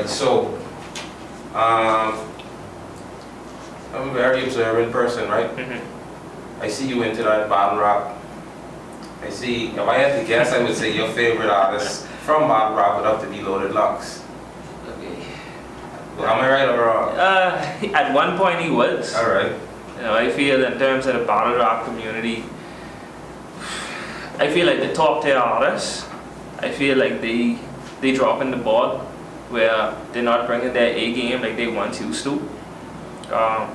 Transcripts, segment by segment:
right, so I'm a very observant person, right? I see you into that battle rap. I see, if I had to guess, I would say your favorite artist from battle rap would have to be Loaded Lux. Okay. Well, am I right or wrong? At one point he was. All right. You know, I feel in terms of the battle rap community, I feel like the top tier artists, I feel like they dropping the ball where they're not bringing their A game like they once used to.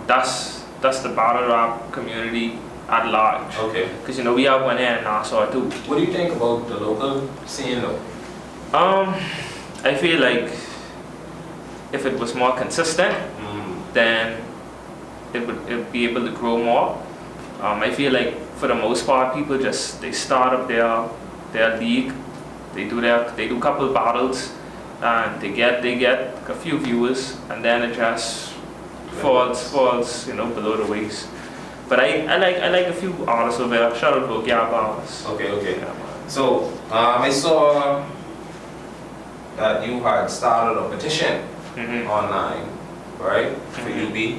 That's the battle rap community at large. Okay. Because you know we have one here in Nassau too. What do you think about the local scene though? I feel like if it was more consistent, then it would be able to grow more. I feel like for the most part, people they start up their league, they do a couple battles, and they get a few viewers, and then it just falls below the waist. But I like a few artists over there. Shout out to Gab artists. Okay. Yeah, So I saw that you had started a petition online, right, for UB.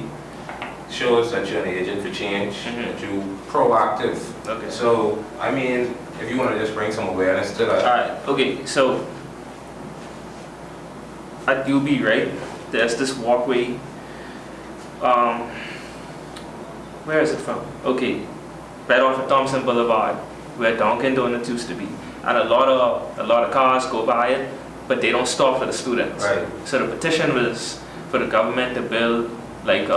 Shows that you're an agent for change, that you're proactive. Okay. So, I mean, if you want to just bring some awareness to that. Alright, okay, so at UB, right, there's this walkway. Where is it from? Okay, right off of Thompson Boulevard, where Dunkin' Donuts used to be. And a lot of cars go by it, but they don't stop for the students. Right. So the petition was for the government to build like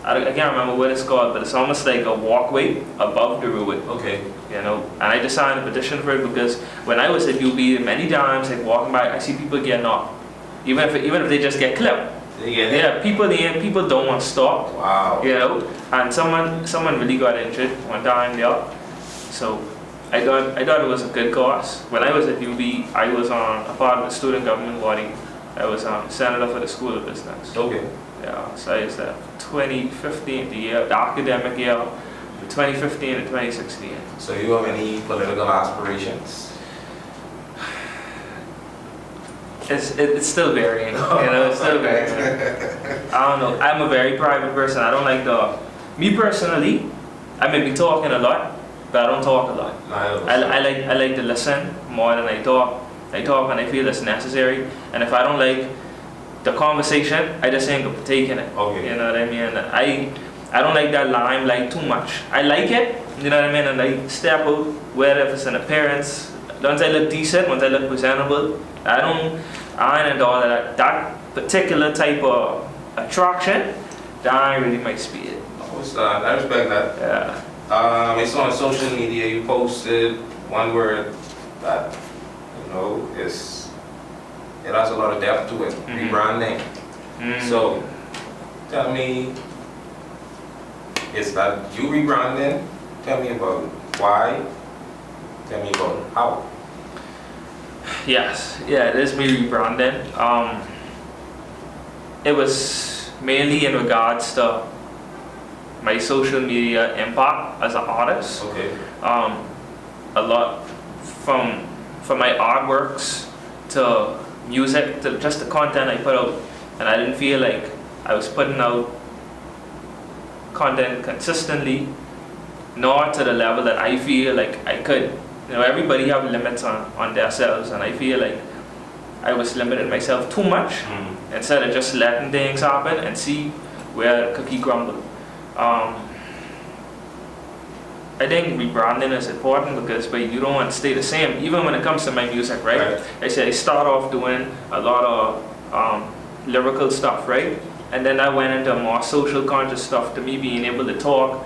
I can't remember what it's called, but it's almost like a walkway above the road. Okay. You know, and I just signed a petition for it because when I was at UB, many times like walking by, I see people getting off, even if they just get clipped. Yeah, people don't want to stop. Wow. You know, and someone really got injured one time there. So I thought it was a good cause. When I was at UB, I was on a part of the student government body. I was senator for the School of Business. Okay. Yeah, so I was there 2015, the academic year, 2015 to 2016. So you have any political aspirations? It's still varying, you know, it's still varying. I don't know, I'm a very private person. I don't like me personally, I may be talking a lot, but I don't talk a lot. I like to listen more than I talk. I talk when I feel it's necessary, and if I don't like the conversation, I just ain't gonna partake in it. Okay. You know what I mean? I don't like that limelight too much. I like it, you know what I mean? And I step out, whether if it's an appearance, once I look decent, once I look presentable, I ain't into all of that. That particular type of attraction, that ain't really my speed. I respect that. Yeah. I saw on social media you posted one word that, it has a lot of depth to it, rebranding. So, tell me, is that you rebranding? Tell me about why. Tell me about how. Yes, yeah, it is me rebranding. It was mainly in regards to my social media impact as an artist. Okay. A lot from my artworks to music to just the content I put out, and I didn't feel like I was putting out content consistently, nor to the level that I feel like I could. You know, everybody have limits on themselves, and I feel like I was limiting myself too much instead of just letting things happen and see where the cookie crumble. I think rebranding is important because you don't want to stay the same, even when it comes to my music, right? I said I start off doing a lot of lyrical stuff, right? And then I went into more social conscious stuff, to me being able to talk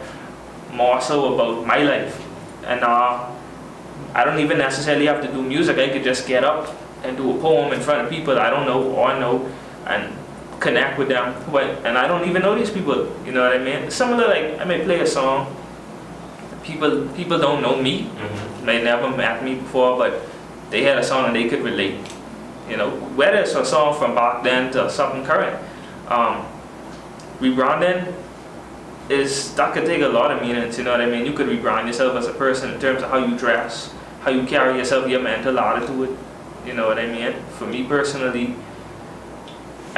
more so about my life. And I don't even necessarily have to do music. I could just get up and do a poem in front of people I don't know or know and connect with them. And I don't even know these people, you know what I mean? Similar, like I may play a song. People don't know me. They never met me before, but they had a song and they could relate. You know, whether it's a song from back then to something current. Rebranding that could take a lot of meanings, you know what I mean? You could rebrand yourself as a person in terms of how you dress, how you carry yourself, your mental attitude, you know what I mean? For me personally,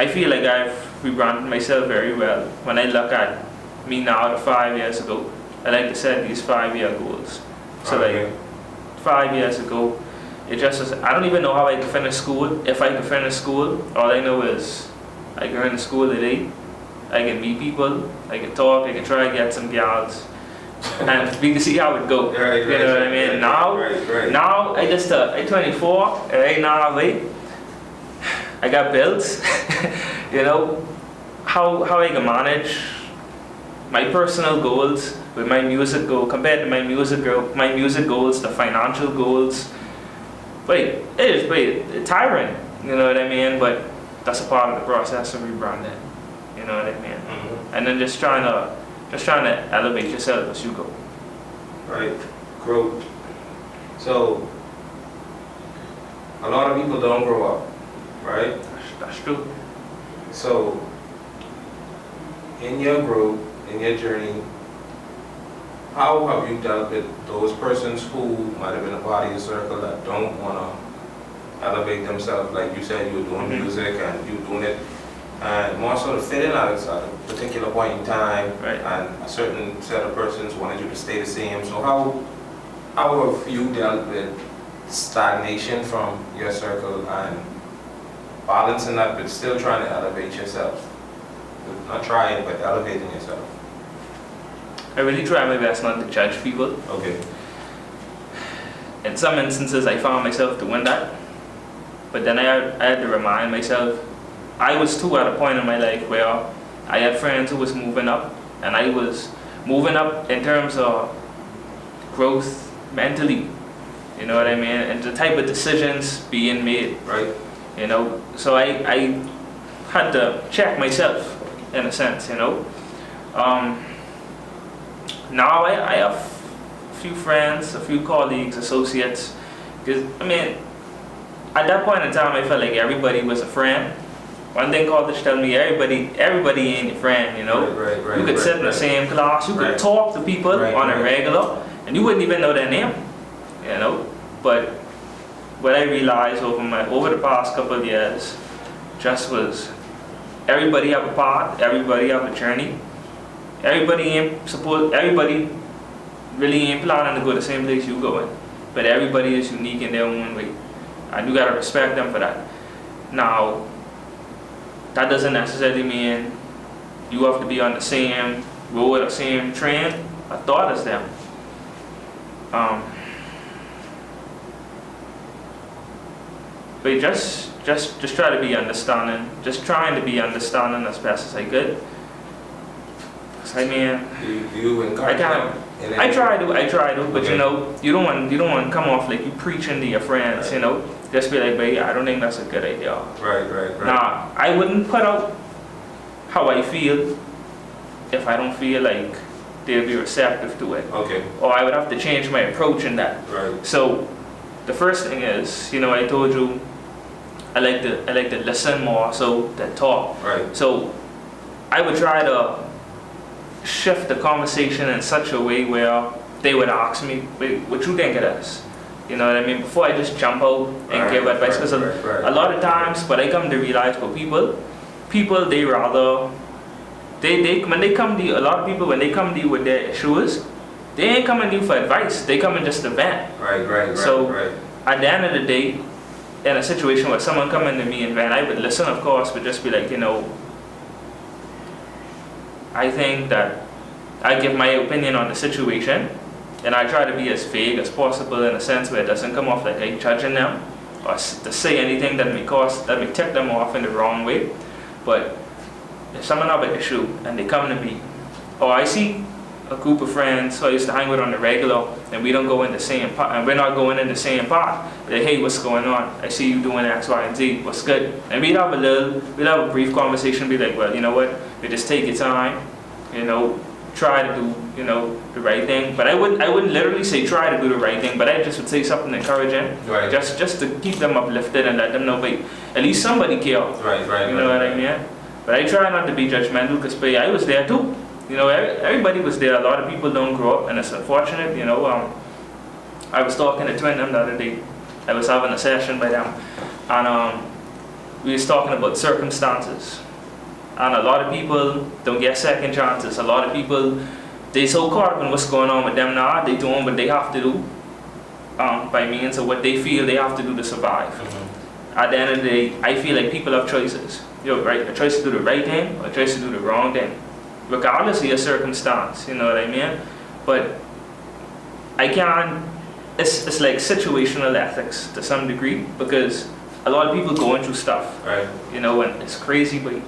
I feel like I've rebranded myself very well. When I look at me now to 5 years ago, I like to set these 5-year goals. So like 5 years ago, it just was, I don't even know how I could finish school. If I could finish school, all I know is I go into school at 8, I can meet people, I can talk, I can try to get some gals, and we can see how it goes. Right, you know what I mean? Now I just I'm 24. Right now, I got bills. You know how I can manage my personal goals with my music goal compared to my music goals, the financial goals. It's tiring. You know what I mean? But that's a part of the process of rebranding. You know what I mean? Mm-hmm. And then just trying to elevate yourself as you go. Right, growth. So a lot of people don't grow up, right? That's true. So in your growth, in your journey, how have you dealt with those persons who might have been a part of your circle that don't want to elevate themselves? Like you said, you were doing music and you were doing it and more sort of fit in at a particular point in time, right. And a certain set of persons wanted you to stay the same. So how have you dealt with stagnation from your circle and balancing that but still trying to elevate yourself? Not trying, but elevating yourself. I really try my best not to judge people. Okay. In some instances, I found myself doing that, but then I had to remind myself. I was too at a point in my life where I had friends who was moving up, and I was moving up in terms of growth mentally. You know what I mean? And the type of decisions being made. Right. You know, so I had to check myself in a sense. You know. Now I have a few friends, a few colleagues, associates, because I mean, at that point in time, I felt like everybody was a friend. One thing college tell me, everybody ain't your friend, you know. Right, you could sit in the same class, you could talk to people on a regular, and you wouldn't even know their name, you know. But what I realized over the past couple of years, just was everybody have a part, everybody have a journey. Everybody really ain't planning to go the same place you going, but everybody is unique in their own way, and you gotta respect them for that. Now, that doesn't necessarily mean you have to be on the same road or same train or thought as them. But just try to be understanding. Just trying to be understanding as best as I could. I mean, you encourage them? I try to, but okay. you don't want to come off like you preaching to your friends, right. You know. Just be like, babe, I don't think that's a good idea. Right. Now, I wouldn't put out how I feel if I don't feel like they'll be receptive to it. Okay. Or I would have to change my approach in that. Right. So, the first thing is, I told you, I like to listen more so than talk. Right. So, I would try to shift the conversation in such a way where they would ask me, wait, what you think of this? You know what I mean? Before I just jump out and give advice. Because a lot of times, what I come to realize for people, they rather, when they come to you, a lot of people, when they come to you with their issues, they ain't coming to you for advice. They come in just to vent. Right. So, at the end of the day, in a situation where someone coming to me and vent, I would listen, of course, but just be like, I think that I give my opinion on the situation, and I try to be as vague as possible in a sense where it doesn't come off like I'm judging them or to say anything that may tick them off in the wrong way. But if someone have an issue and they come to me, or I see a group of friends who I used to hang with on the regular, and we don't go in the same pot, and we're not going in the same pot. Like, hey, what's going on? I see you doing X, Y, and Z. What's good? And we'd have a brief conversation. Be like, well, you know what? We just take your time. Try to do, the right thing. But I wouldn't literally say try to do the right thing. But I just would say something encouraging, right. Just to keep them uplifted and let them know, wait, at least somebody cares. Right. You know what I mean? But I try not to be judgmental because I was there too. Everybody was there. A lot of people don't grow up, and it's unfortunate. I was talking to Twin them the other day. I was having a session by them, and we was talking about circumstances. And a lot of people don't get second chances. A lot of people, they so caught up in what's going on with them now, they doing what they have to do by means of what they feel they have to do to survive. At the end of the day, I feel like people have choices. You know, right? A choice to do the right thing, or a choice to do the wrong thing, regardless of your circumstance. You know what I mean? But I can't. It's like situational ethics to some degree, because a lot of people going through stuff. Right. You know, and it's crazy, but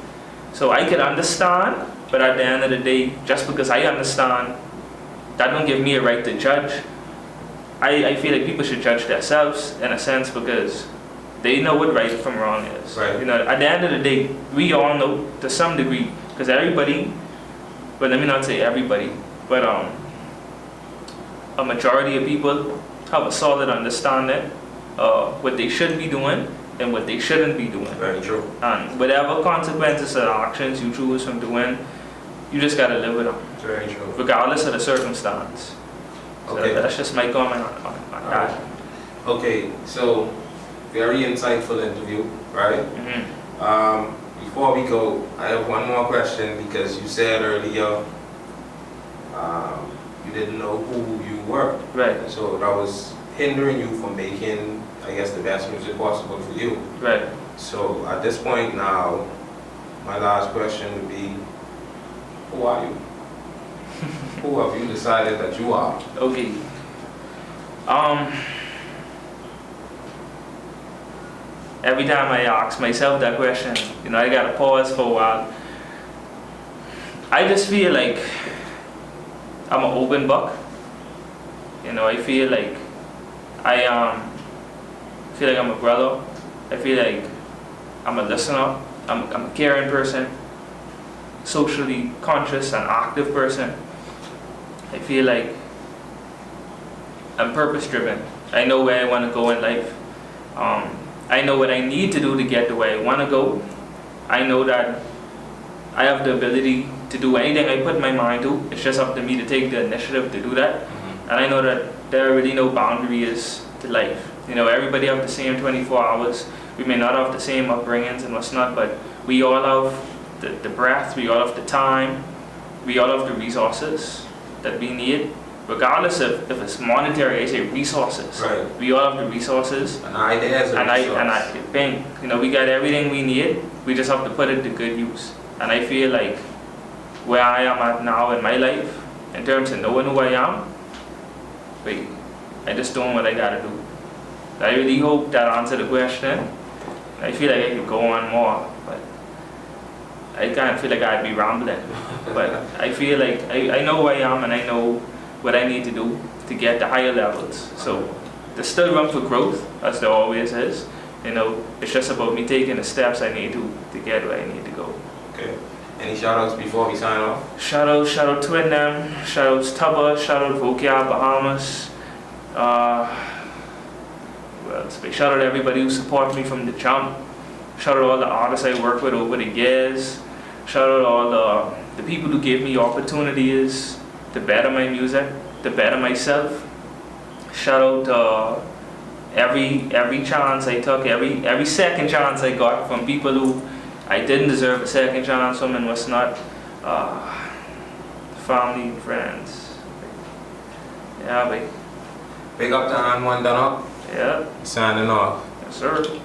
so I could understand. But at the end of the day, just because I understand, that don't give me a right to judge. I feel like people should judge themselves in a sense, because they know what right from wrong is. Right. You know, at the end of the day, we all know to some degree, because everybody, but let me not say everybody, but a majority of people have a solid understanding of what they should be doing and what they shouldn't be doing. Very true. And whatever consequences or actions you choose from doing, you just gotta live with them, Very true. regardless of the circumstance. So Okay. that's just my comment on that. Okay, so very insightful interview, right? Before we go, I have one more question, because you said earlier you didn't know who you were. Right, So that was hindering you from making, I guess, the best music possible for you. right. So at this point now, my last question would be, who are you? Who have you decided that you are? Okay. Every time I ask myself that question, you know, I gotta pause for a while. I just feel like I'm an open book. You know, I feel like I'm a brother. I feel like I'm a listener. I'm a caring person, socially conscious and active person. I feel like I'm purpose driven. I know where I want to go in life. I know what I need to do to get to where I want to go. I know that I have the ability to do anything I put my mind to. It's just up to me to take the initiative to do that. And I know that there are really no boundaries to life. You know, everybody have the same 24 hours. We may not have the same upbringings and what's not, but we all have the breath, we all have the time, we all have the resources that we need, regardless of if it's monetary. I say resources. Right. We all have the resources, An idea is a resource. I think, you know, we got everything we need. We just have to put it to good use. And I feel like where I am at now in my life, in terms of knowing who I am, I just doing what I gotta do. I really hope that answered the question. I feel like I could go on more, but I kind of feel like I'd be rambling. But I feel like I know who I am, and I know what I need to do to get to higher levels. So there's still room for growth, as there always is. You know, it's just about me taking the steps I need to get where I need to go. Okay. Any shout outs before we sign off? Shout out Twin them, shout out Tubba, shout out Vokia, Bahamas. Shout out everybody who supported me from the jump. Shout out all the artists I worked with over the years. Shout out all the people who gave me opportunities to better my music, to better myself. Shout out every chance I took, every second chance I got from people who I didn't deserve a second chance from and was not. Family and friends. Yeah, babe. Big up to Dunna. Yeah. Signing off. Yes, sir.